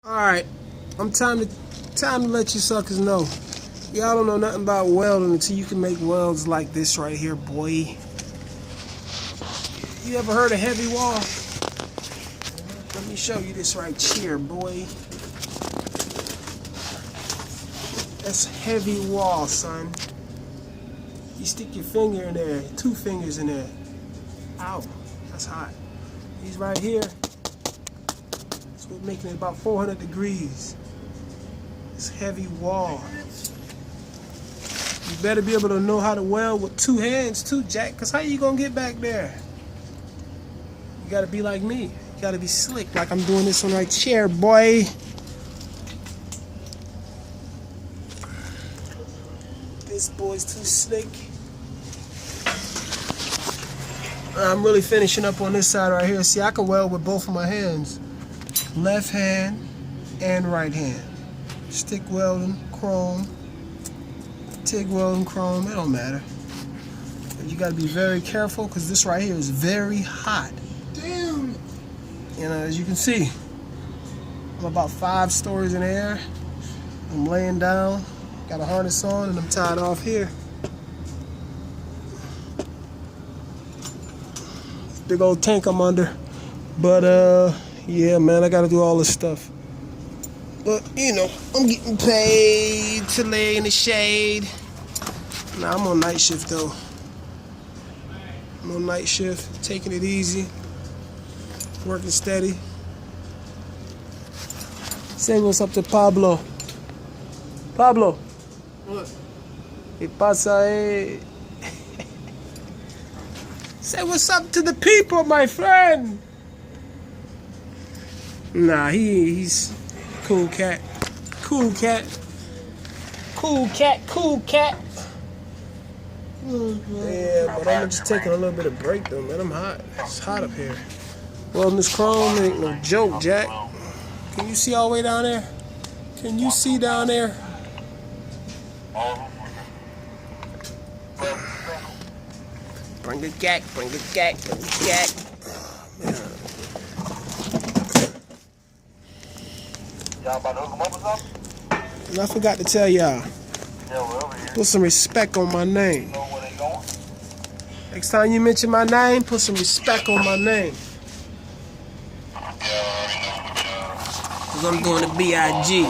Alright, time to let you suckers know. Y'all don't know nothing about welding until you can make welds like this right here, boy. You ever heard of heavy wall? Let me show you this right here, boy. That's heavy wall, son. You stick your finger in there, 2 fingers in there. Ow, that's hot. These right here, it's what making it about 400 degrees. It's heavy wall. You better be able to know how to weld with 2 hands too, Jack, because how you gonna get back there? You gotta be like me. You gotta be slick like I'm doing this one right here, boy. This boy's too slick. I'm really finishing up on this side right here. See, I can weld with both of my hands. Left hand and right hand. Stick welding, chrome. TIG welding, chrome, it don't matter. But you gotta be very careful because this right here is very hot. Damn! And as you can see, I'm about 5 stories in the air. I'm laying down, got a harness on, and I'm tied off here. Big old tank I'm under. But yeah, man, I gotta do all this stuff. But you know, I'm getting paid to lay in the shade. Nah, I'm on night shift though. I'm on night shift, taking it easy, working steady. Say what's up to Pablo. Pablo. What? ¿Qué pasa, eh? Say what's up to the people, my friend. Nah, he's cool cat. Cool cat. Cool cat, cool cat. Yeah, but I'm just taking a little bit of break though, man. I'm hot. It's hot up here. Welding this chrome ain't no joke, Jack. Can you see all the way down there? Can you see down there? Bring the gat, bring the gat, bring the gat. And I forgot to tell y'all, put some respect on my name. Next time you mention my name, put some respect on my name. Because I'm doing the B.I.G.